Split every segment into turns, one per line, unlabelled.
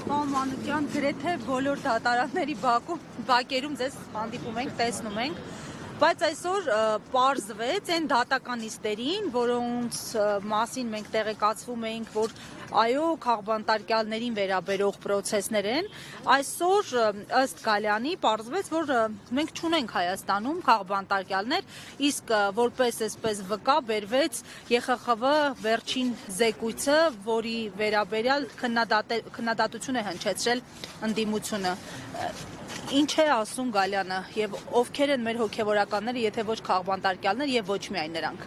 Պարոն Մանուկյան, գրեթե բոլոր դատարանների բակերում ձեզ հանդիպում ենք, տեսնում ենք, բայց այսօր պարզվեց այն դատականիստերին, որոնց մասին մենք տեղեկացվում էինք, որ այո, քաղբանտարկյալներին վերաբերող պրոցեսներ են, այսօր ըստ Գալյանի պարզվեց, որ մենք չունենք Հայաստանում քաղբանտարկյալներ, իսկ որպես այսպես վկա բերվեց ԵԽԽՎ վերջին զեկույցը, որի վերաբերյալ քննադատություն է հնչեցրել ընդդիմությունը։ Ինչ է ասում Գալյանը եւ ովքեր են մեր հոգեվորականները, եթե ոչ քաղբանտարկյալներ եւ ոչ միայն նրանք։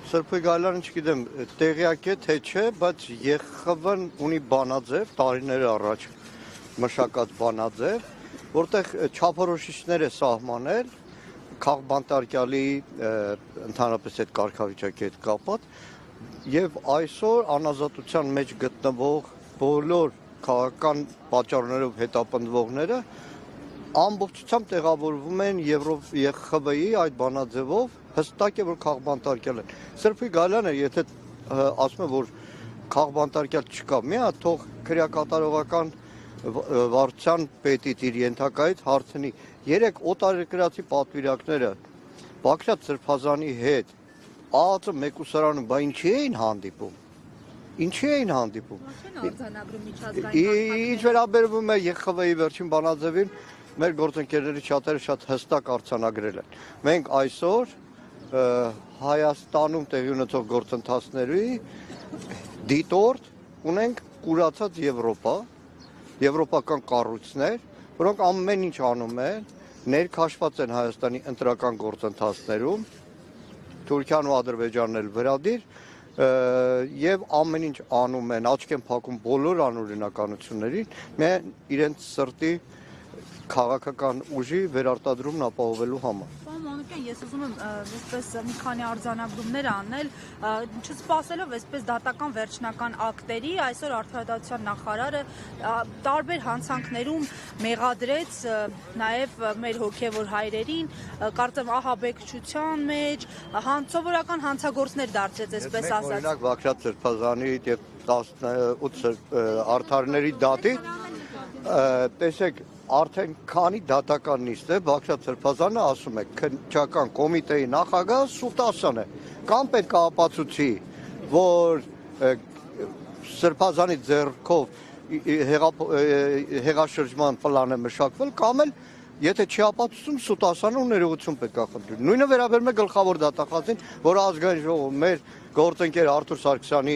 Սրբի Գալյանը չգիտեմ, տեղյակ է թե չէ, բայց ԵԽԽՎ-ն ունի բանաձև, տարիներ առաջ մշակած բանաձև, որտեղ չափորոշիչներ է սահմանել քաղբանտարկյալի ընդհանրապես այդ կարգավիճակի հետ կապված եւ այսօր անազատության մեջ գտնվող բոլոր քաղաքական պատճառներով հետապնդվողները ամբողջությամբ տեղավորվում են ԵԽԽՎ-ի այդ բանաձևով հստակ է որ քաղբանտարկյալ են։ Սրբի Գալյանը եթե ասում է որ քաղբանտարկյալ չկա, մի հատ թող քրեակատարողական վարչության պետից իր ենթակայից հարցնի 3 օտարերկրացի պատվիրակները Բագրատ Սրբազանի հետ ԱԱԾ մեկուսարանում բա ինչի էին հանդիպում։ Ինչի էին հանդիպում։ Ինչ վերաբերվում է ԵԽԽՎ-ի վերջին բանաձևին մեր գործընկերների շատերը շատ հստակ արձանագրել են։ Մենք այսօր Հայաստանում տեղի ունեցող գործընթացների դիտորդ ունենք կուրացած Եվրոպա, եվրոպական կառույցներ, որոնք ամեն ինչ անում են, ներքաշված են Հայաստանի ընտրական գործընթացներում, Թուրքիան ու Ադրբեջանն էլ վերադիր, եւ ամեն ինչ անում են, աչք են փակում բոլոր անօրինականություններին, միայն իրենց սրտի քաղաքական ուժի վերարտադրումն ապահովելու համար։
Պարոն Մանուկյան, ես ուզում եմ այսպես մի քանի արձանագրումներ անել, չսպասելով այսպես դատական վերջնական ակտերի, այսօր Արդարադատության նախարարը տարբեր հանցանքներում մեղադրեց նաև մեր հոգևոր հայրերին, կարծեմ ահաբեկչության մեջ, սովորական հանցագործներ դարձրեց, այսպես ասած։
Օրինակ Բագրատ Սրբազանի եւ 18 արդարների դատի, տեսեք արդեն քանի դատական նիստ է Բագրատ Սրբազանը ասում է քննչական կոմիտեի նախագահ Սուտասան է կամ պետք է ապացուցի որ Սրբազանի ձեռքով հեղաշրջման պլան է մշակվել կամ էլ եթե չի ապացուցում Սուտասանը ներողություն պետք է խնդրի։ Նույնը վերաբերում է գլխավոր դատախազին, որ ազգային ժողովը մեր գործընկեր Արթուր Սարգսյանի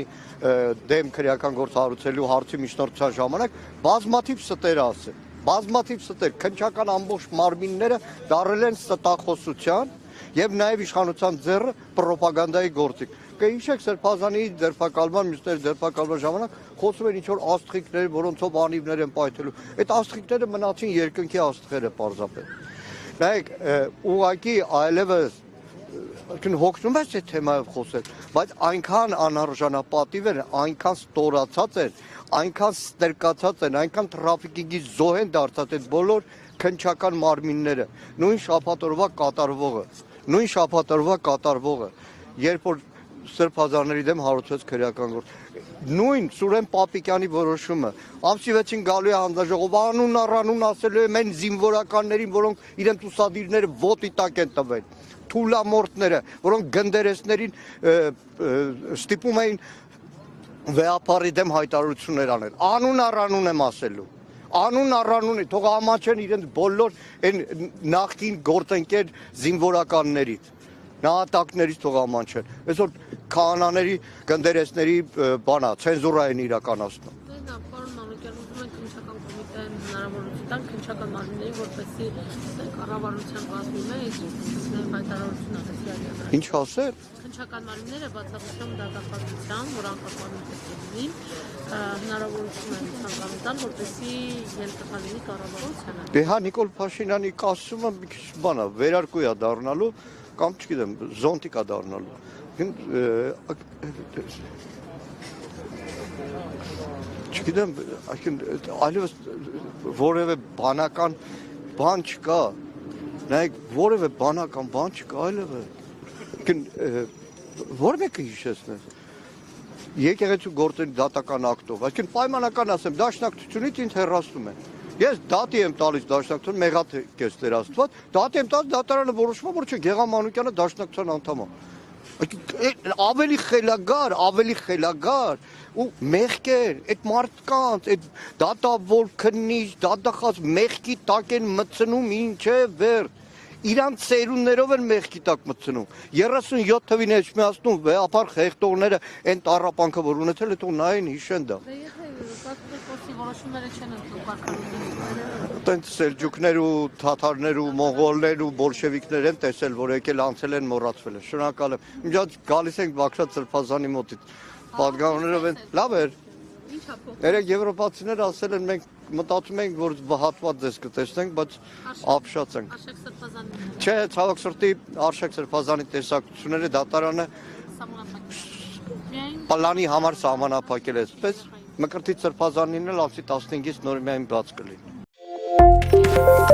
դեմ քրեական գործ հարուցելու հարցի միջնորդության ժամանակ բազմաթիվ ստեր ասել։ Բազմաթիվ ստեր քննչական ամբողջ մարմինները դարել են ստախոսության եւ նաեւ իշխանության ձեռը ռոպագանդայի գործիք։ Կհիշեք Սրբազանի ձերբակալման, մյուսների ձերբակալման ժամանակ խոսում են ինչ-որ աստղիկներ, որոնցով անիվներ են պայթելու։ Այդ աստղիկները մնացին երկնքի աստղերը պարզապես։ Նայեք, ուղղակի այլևս հոգնում ես այդ թեմայով խոսել, բայց այնքան անարժանապատիվ են, այնքան ստորացած են, այնքան ստրկացած են, այնքան տրաֆիկինգի զոհ են դարձած այդ բոլոր քննչական մարմինները, նույն շաբաթօրվա կատարվողը, երբ որ Սրբազանների դեմ հարուցվեց քրեական գործ։ Նույն Սուրեն Պապիկյանի որոշումը, ամսի 6-ին գալու է հանձնաժողով, անուն առանուն ասելու է մեն զինվորականներին, որոնք իրենց ուսադիրները ոտի տակ են տվել, թուլամորտները, որոնք գնդերեսներին ստիպում էին վեապարի դեմ հայտարարություններ անել։ Անուն առանուն եմ ասելու։ Անուն առանուն է, թող ամաչեն իրենց բոլոր այն նախկին գործընկեր զինվորականներից, նահատակներից թող ամանչեն։ Այսօր քահանաների, գնդերեսների բանա, ցենզուրա են իրականացնում։
Պարոն Մանուկյան, ուզում ենք քննչական կոմիտեն հնարավորություն տան քննչական մարմիններին, որպեսզի կառավարության կազմի մեջ հայտարարություն ասել։
Ինչ ասել։
Քննչական մարմինները բացառությամբ դատախազության, որ անկախացնի հնարավորություն են ցանկանում տան, որպեսզի ենթակա լինի կառավարությանը։
Դե հա Նիկոլ Փաշինյանի կասումը մի քիչ բանա, վերարկուի է դառնալու կամ չգիտեմ, զոնտիկ է դառնալու։ Չգիտեմ, այլևս որևէ բանական բան չկա, նայեք, որևէ բանական բան չկա այլևս, որ մեկը հիշեցնես, եկեղեցու գործերի դատական ակտով, այսինքն պայմանական ասեմ, դաշնակցությունից ինձ հեռացնում են։ Ես դատի եմ տալիս դաշնակցություն, մեղադրանք Տեր Աստված, դատի եմ տալիս դատարանը որոշում է, որ չէ Գեգամ Մանուկյանը դաշնակցության անդամ է։ Ավելի խելագար ու մեղքեր, այդ մարդկանց, այդ դատավոր քննիչ, դատախազ մեղքի տակ են մտցնում ինչե վեր։ Իրանց ծերուններով են մեղքի տակ մտցնում։ 37 թվին էջմիածնում վեհապար խեղտողները այն տառապանքը որ ունեցել է թող նայեն հիշեն դա։
Դե եթե կազմակերպի որոշումները չեն ընդունում կարգավորիչները։
Տենց սելջուկներ ու թաթարներ ու մոնղոլներ ու բոլշևիկներ են տեսել, որ եկել անցել են մոռացվել են։ Շնորհակալ եմ։ Միջած գալիս ենք Բաքրատ Սրբազանի մոտից։ Պատգամներով են։ Լավ էր։
Ինչ ապո։
Երեք եվրոպացիներ ասել են մենք մտածում ենք որ հատված ձեզ կտեսնենք, բայց ապշած ենք։
Արշակ Սրբազանին։
Չէ, ցավոք սրտի Արշակ Սրբազանի տեսակցությունները դատարանը
Սահմանափակել։
պլանի համար սահմանափակել է, այսպես Մկրտիչ Սրբազանին էլ ամսի 15-ից նոր միայն բաց կլինի։